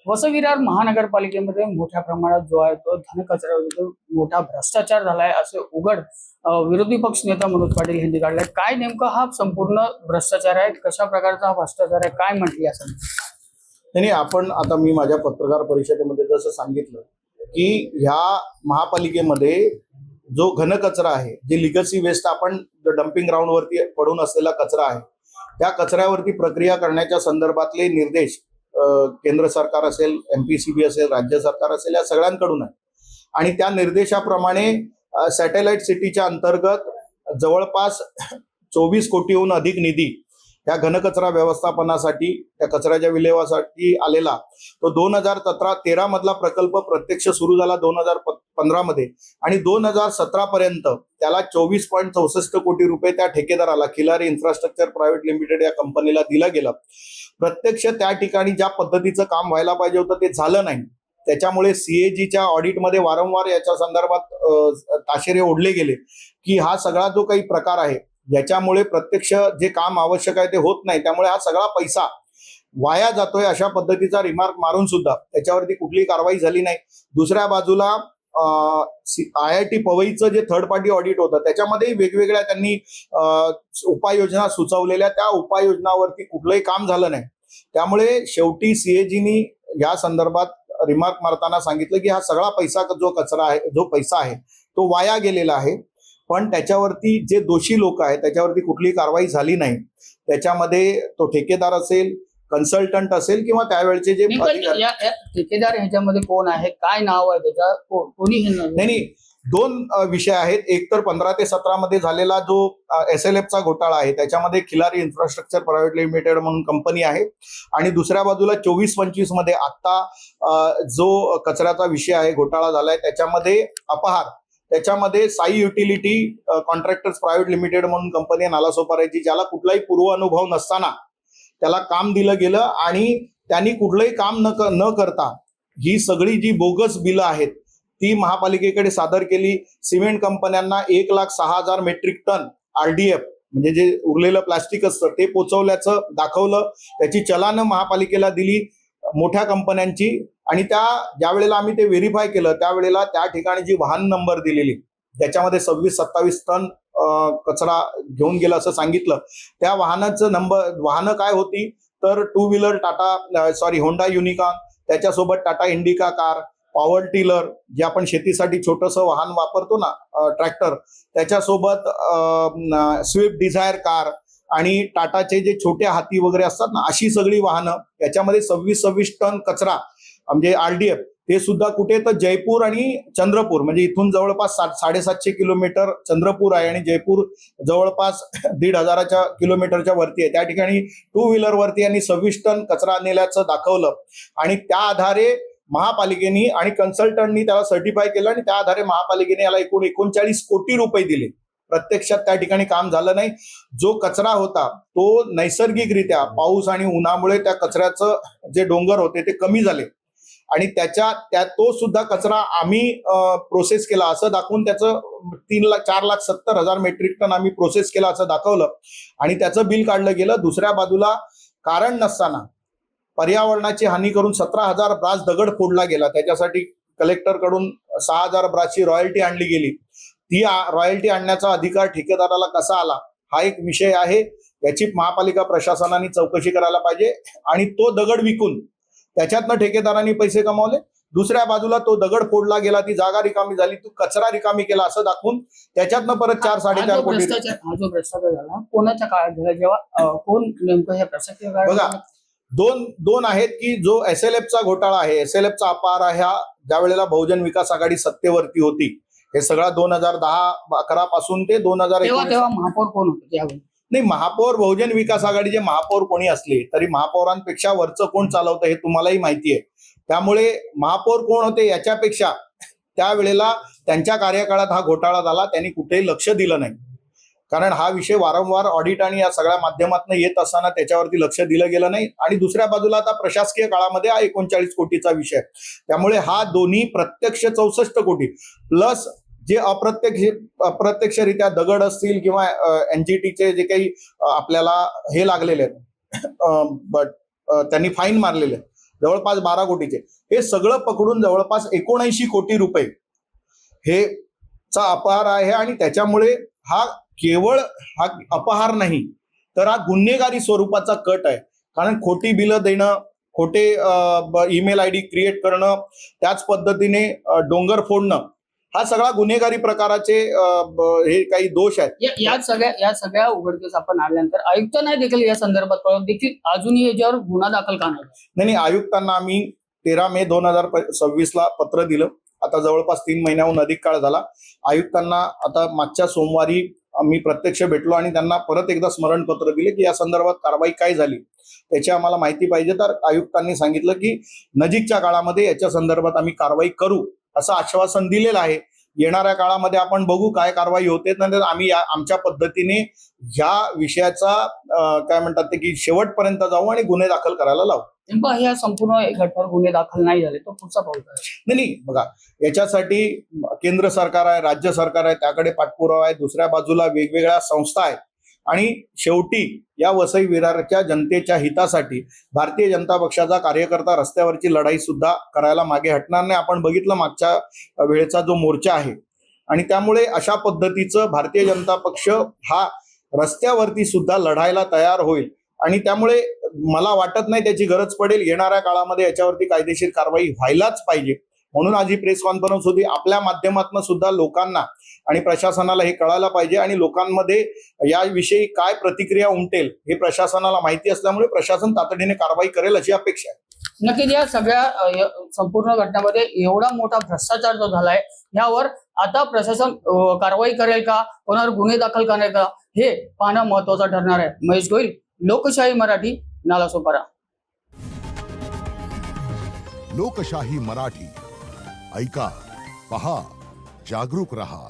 वसई-विरार महानगरपालिकेमध्ये मोठ्या प्रमाणात जो आहे तो घनकचरा मोठा भ्रष्टाचार झालाय असे उघड विरोधी पक्ष नेता मनोज पाटील यांनी काढलाय। काय नेमका हा संपूर्ण भ्रष्टाचार आहे, कशा प्रकारचा हा भ्रष्टाचार आहे, काय म्हटली असं? नाही, आपण आता मी माझ्या पत्रकार परिषदेमध्ये जसं सांगितलं की ह्या महापालिकेमध्ये जो घनकचरा आहे, जे लिगसी वेस्ट आपण डम्पिंग ग्राउंड वरती पडून असलेला कचरा आहे, त्या कचऱ्यावरती प्रक्रिया करण्याच्या संदर्भातले निर्देश केंद्र सरकार असेल, MPCB असेल, राज्य सरकार असेल, या सगळ्यांकडून आहे। आणि त्या निर्देशाप्रमाणे सॅटेलाइट सिटीच्या अंतर्गत जवळपास 24 कोटीहून अधिक निधी या घनकचरा व्यवस्थापनासाठी, त्या कचऱ्याच्या विल्हेवासाठी आलेला तो 2013 मधला प्रकल्प प्रत्यक्ष सुरू झाला 2015 मध्ये, आणि 2017 पर्यंत त्याला 24.64 कोटी रुपये त्या ठेकेदाराला, खिलारी इन्फ्रास्ट्रक्चर प्रायव्हेट लिमिटेड या कंपनीला दिलं गेलं। प्रत्यक्ष त्या ठिकाणी ज्या पद्धतीचं काम व्हायला पाहिजे होतं ते झालं नाही। त्याच्यामुळे CAGच्या ऑडिटमध्ये वारंवार याच्या संदर्भात ताशेरे ओढले गेले की हा सगळा जो काही प्रकार आहे याच्यामुळे प्रत्यक्ष जे काम आवश्यक आहे ते होत नाही, त्यामुळे हा सगळा पैसा वाया जातोय, अशा पद्धतीचा रिमार्क मारून सुद्धा त्याच्यावरती कुठलीही कारवाई झाली नाही। दुसऱ्या बाजूला IIT पवईचं जे थर्ड पार्टी ऑडिट होतं त्याच्यामध्येही वेगवेगळ्या त्यांनी उपाययोजना सुचवलेल्या, त्या उपाययोजनावरती कुठलंही काम झालं नाही। त्यामुळे शेवटी CAGनी या संदर्भात रिमार्क मारताना सांगितलं की हा सगळा पैसा जो कचरा आहे, जो पैसा आहे तो वाया गेलेला आहे, पण त्याच्यावरती जे दोषी लोक आहेत त्याच्यावरती कुठलीही कारवाई झाली नाही। त्याच्यामध्ये तो ठेकेदार असेल, कन्सल्टंट असेल किंवा त्यावेळचे जे ठेकेदार ह्याच्यामध्ये कोण आहे, काय नाव आहे त्याचा, कोणी? नाही, दोन विषय आहेत। एक तर 15 ते 17 मध्ये झालेला जो SLFचा घोटाळा आहे त्याच्यामध्ये खिलारी इन्फ्रास्ट्रक्चर प्रायव्हेट लिमिटेड म्हणून कंपनी आहे, आणि दुसऱ्या बाजूला 24-25 मध्ये आता जो कचऱ्याचा विषय आहे, घोटाळा झालाय, त्याच्यामध्ये अपहार, त्याच्यामध्ये Sai utility contractors private limited म्हणून कंपनी आहे नालासोपाऱ्याची, ज्याला कुठलाही पूर्व अनुभव नसताना त्याला काम दिलं गेलं आणि त्यांनी कुठलंही काम न करता ही सगळी जी बोगस बिलं आहेत ती महापालिकेकडे सादर केली। सिमेंट कंपन्यांना 1,06,000 मेट्रिक टन RDF म्हणजे जे उरलेलं प्लास्टिक असतं ते पोचवल्याचं दाखवलं, त्याची चलानं महापालिकेला दिली मोठ्या कंपन्यांची, आणि ज्या वेळेला आम्ही ते व्हेरीफाय केलं त्यावेळेला त्या ठिकाणी जी वाहन नंबर दिलेली त्याच्यामध्ये 26-27 टन कचरा घेऊन गेला असं सांगितलं। त्या वाहनं काय होती तर 2 व्हीलर होंडा युनिकॉर्न, त्याच्यासोबत Tata indica car, power tiller जे आपण शेतीसाठी छोटंसं वाहन वापरतो ना, ट्रॅक्टर, त्याच्यासोबत स्विफ्ट डिझायर कार आणि टाटाचे जे छोटे हाती वगैरे असतात ना, अशी सगळी वाहनं, याच्यामध्ये 26 टन कचरा म्हणजे RDF, ते सुद्धा कुठे तर जयपूर आणि चंद्रपूर, म्हणजे इथून जवळपास 750 किलोमीटर चंद्रपूर आहे आणि जयपूर जवळपास 1,500 किलोमीटरच्या वरती आहे। त्या ठिकाणी 2 व्हीलर वरती यांनी 26 टन कचरा नेल्याचं दाखवलं, आणि त्या आधारे महापालिकेने आणि कन्सल्टंटनी त्याला सर्टिफाय केलं, आणि त्या आधारे महापालिकेने याला एकूण 39 कोटी रुपये दिले। प्रत्यक्षात त्या ठिकाणी काम झालं नाही। जो कचरा होता तो नैसर्गिकरित्या पाऊस आणि उन्हामुळे त्या कचऱ्याचं जे डोंगर होते ते कमी झाले, आणि तो सुद्धा कचरा आम्ही प्रोसेस केला असं दाखवून त्याचं 4,70,000 मेट्रिक टन आम्ही प्रोसेस केला असं दाखवलं, आणि त्याचं बिल काढलं गेलं। दुसऱ्या बाजूला कारण नसताना पर्यावरणाची हानी करून 17,000 ब्रास दगड फोडला गेला, त्याच्यासाठी कलेक्टर कडून 6,000 ब्रासची रॉयल्टी आणली गेली। ती रॉयल्टी आणण्याचा अधिकार ठेकेदाराला कसा आला हा एक विषय आहे, याची महापालिका प्रशासनाने चौकशी करायला पाहिजे। आणि तो दगड विकून त्याच्यातनं ठेकेदारांनी पैसे कमावले, दुसऱ्या बाजूला तो दगड फोडला गेला, ती जागा रिकामी झाली, तो कचरा रिकामी केला असं दाखवून त्याच्यातनं परत 4-4.5 कोटी। हा जो भ्रष्टाचार झाला कोणाच्या काळात झाला, जेव्हा कोण नेमकं हे प्रशासकीय बघा, दोन आहेत की जो SLFचा घोटाळा आहे, SLFचा अपहार आहे, ज्या वेळेला बहुजन विकास आघाडी सत्तेवरती होती, हे सगळा 2010-11 पासून ते 2019। तेव्हा महापौर कोण होते त्यावेळी? नाही, महापौर बहुजन विकास आघाडीचे महापौर कोणी असले तरी महापौरांपेक्षा वरचं कोण चालवतं हे तुम्हालाही माहिती आहे। त्यामुळे महापौर कोण होते याच्यापेक्षा त्यावेळेला त्यांच्या कार्यकाळात हा घोटाळा झाला, त्यांनी कुठेही लक्ष दिलं नाही, कारण हा विषय वारंवार ऑडिट आणि या सगळ्या माध्यमातून येत असताना त्याच्यावरती लक्ष दिलं गेलं नाही। आणि दुसऱ्या बाजूला आता प्रशासकीय काळामध्ये हा 39 कोटीचा विषय, त्यामुळे हा दोन्ही प्रत्यक्ष 64 कोटी प्लस जे अप्रत्यक्षरित्या दगड असतील किंवा NGTचे जे काही आपल्याला हे लागलेले आहेत, बट त्यांनी फाईन मारलेले, जवळपास 12 कोटीचे, हे सगळं पकडून जवळपास 79 कोटी रुपये हे चा अपहार आहे. आणि त्याच्यामुळे हा केवळ हा अपहार नाही तर हा गुन्हेगारी स्वरूपाचा कट आहे. कारण खोटी बिलं देणं, खोटे ईमेल आयडी क्रिएट करणं, त्याच पद्धतीने डोंगर फोडणं, हा सगळा गुन्हेगारी प्रकाराचे हे काही दोष आहेत. या सगळ्या उघडकीस आपण आल्यानंतर आयुक्तांना देखील या संदर्भात देखील अजूनही याच्यावर गुन्हा दाखल का नाही, आयुक्तांना आम्ही 13 मे 2026 ला पत्र दिलं. आता जवळपास 3 महिन्याहून अधिक काळ झाला. आयुक्तांना आता मागच्या सोमवारी मी प्रत्यक्ष भेटलो आणि त्यांना परत एकदा स्मरणपत्र दिले की या संदर्भात कारवाई काय झाली त्याची आम्हाला माहिती पाहिजे. तर आयुक्तांनी सांगितलं की नजीकच्या काळामध्ये याच्या संदर्भात आम्ही कारवाई करू असं आश्वासन दिलेलं आहे. येणाऱ्या काळामध्ये आपण बघू काय कारवाई होते. नंतर आम्ही आमच्या पद्धतीने ह्या विषयाचा काय म्हणतात ते की शेवटपर्यंत जाऊ आणि गुन्हे दाखल करायला लावू. नेमका ह्या संपूर्ण घटनेवर गुन्हे दाखल नाही झाले तो पुढचा पाऊल काय? नाही, बघा, याच्यासाठी केंद्र सरकार आहे, राज्य सरकार आहे, त्याकडे पाठपुरावा आहे, दुसऱ्या बाजूला वेगवेगळ्या संस्था आहेत आणि शेवटी या वसई विरारच्या जनतेच्या हितासाठी भारतीय जनता पक्षाचा कार्यकर्ता रस्त्यावरची लढाई सुद्धा करायला मागे हटणार नाही. आपण बघितलं मागच्या वेळेचा जो मोर्चा आहे आणि त्यामुळे अशा पद्धतीचं भारतीय जनता पक्ष हा रस्त्यावरती सुद्धा लढायला तयार होईल आणि त्यामुळे मला वाटत नाही त्याची गरज पडेल. येणाऱ्या काळामध्ये याच्यावरती कायदेशीर कारवाई व्हायलाच पाहिजे. म्हणून आज ही प्रेस कॉन्फरन्स होती. आपल्या माध्यमातून सुद्धा लोकांना आणि प्रशासनाला हे कळायला पाहिजे आणि लोकांमध्ये याविषयी काय प्रतिक्रिया उमटेल हे प्रशासनाला माहिती असल्यामुळे प्रशासन तातडीने कारवाई करेल अशी अपेक्षा आहे. नक्कीच या सगळ्या संपूर्ण घटनेमध्ये एवढा मोठा भ्रष्टाचार जो झालाय यावर आता प्रशासन कारवाई करेल का, कोणावर गुन्हे दाखल करेल का हे पाहणं महत्वाचं ठरणार आहे. महेश गोयल, लोकशाही मराठी, नालासोपारा. लोकशाही मराठी, ऐका, पहा, जागरूक रहा.